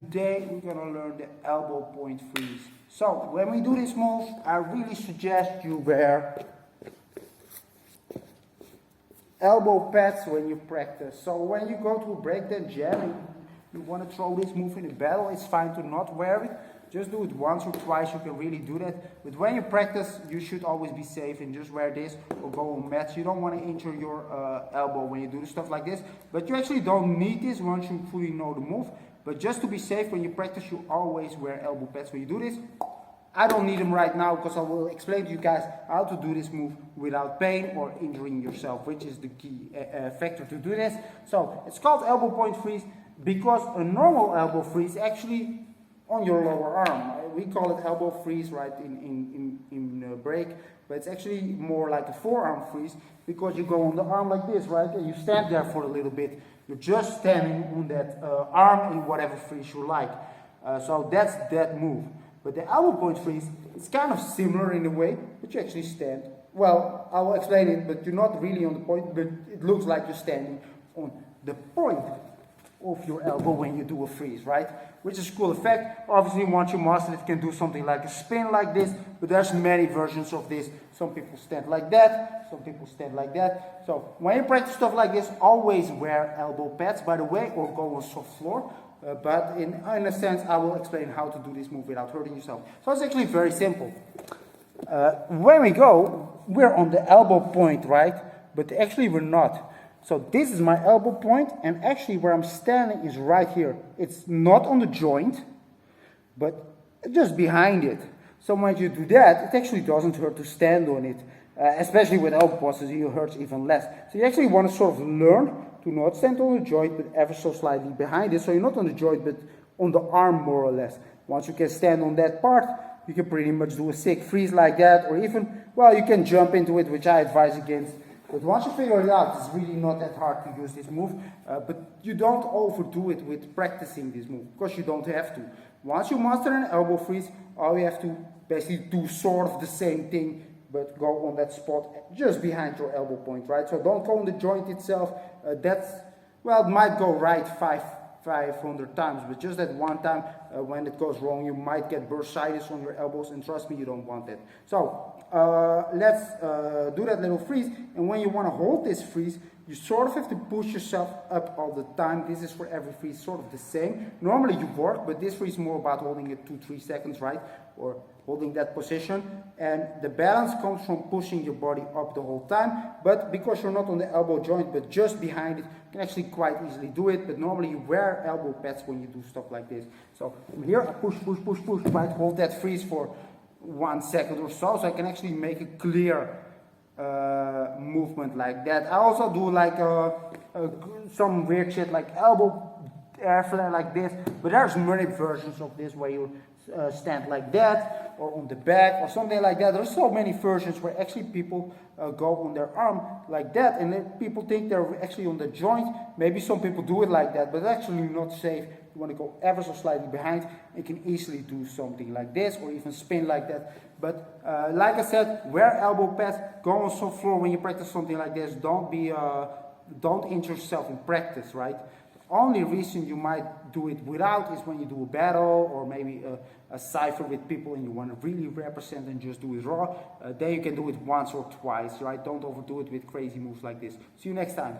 Today we're gonna learn the elbow point freeze. So when we do this move, I really suggest you wear elbow pads when you practice. So when you go to a breakdance jam and you want to throw this move in a battle, it's fine to not wear it. Just do it once or twice, you can really do that. But when you practice, you should always be safe and just wear this or go on mats. You don't want to injure your elbow when you do stuff like this. But you actually don't need this once you fully know the move. But just to be safe, when you practice, you always wear elbow pads when you do this. I don't need them right now because I will explain to you guys how to do this move without pain or injuring yourself, which is the key factor to do this. So it's called elbow point freeze because a normal elbow freeze actually on your lower arm. We call it elbow freeze right in break, but it's actually more like a forearm freeze because you go on the arm like this, right? And you stand there for a little bit. You're just standing on that arm in whatever freeze you like. So that's that move. But the elbow point freeze is kind of similar in a way, but you actually stand. Well, I will explain it, but you're not really on the point, but it looks like you're standing on the point of your elbow when you do a freeze, right? Which is a cool effect. Obviously, once you master it, you can do something like a spin like this, but there's many versions of this. Some people stand like that, some people stand like that. So when you practice stuff like this, always wear elbow pads, by the way, or go on soft floor. But in a sense, I will explain how to do this move without hurting yourself. So it's actually very simple. When we go, we're on the elbow point, right? But actually we're not. So this is my elbow point, and actually where I'm standing is right here. It's not on the joint, but just behind it. So when you do that, it actually doesn't hurt to stand on it. Especially with elbow postures, it hurts even less. So you actually want to sort of learn to not stand on the joint, but ever so slightly behind it. So you're not on the joint, but on the arm more or less. Once you can stand on that part, you can pretty much do a sick freeze like that, or even, well, you can jump into it, which I advise against. But once you figure it out, it's really not that hard to use this move. But you don't overdo it with practicing this move, because you don't have to. Once you master an elbow freeze, all you have to basically do sort of the same thing, but go on that spot just behind your elbow point, right? So don't go on the joint itself. Well, it might go right 500 times, but just that one time when it goes wrong, you might get bursitis on your elbows, and trust me, you don't want that. So let's do that little freeze, and when you want to hold this freeze, you sort of have to push yourself up all the time. This is for every freeze sort of the same. Normally you work, but this freeze is more about holding it 2-3 seconds, right? Or holding that position, and the balance comes from pushing your body up the whole time. But because you're not on the elbow joint but just behind it, you can actually quite easily do it. But normally you wear elbow pads when you do stuff like this. So from here I push, right? Hold that freeze for 1 second or so I can actually make a clear movement like that. I also do like some weird shit like elbow air flare like this, but there's many versions of this where you stand like that or on the back or something like that. There's so many versions where actually people go on their arm like that, and then people think they're actually on the joint. Maybe some people do it like that, but it's actually not safe. You want to go ever so slightly behind. You can easily do something like this or even spin like that. But like I said, wear elbow pads, go on soft floor when you practice something like this. Don't injure yourself in practice, right? The only reason you might do it without is when you do a battle or maybe a cipher with people and you want to really represent and just do it raw. Then you can do it once or twice, right? Don't overdo it with crazy moves like this. See you next time.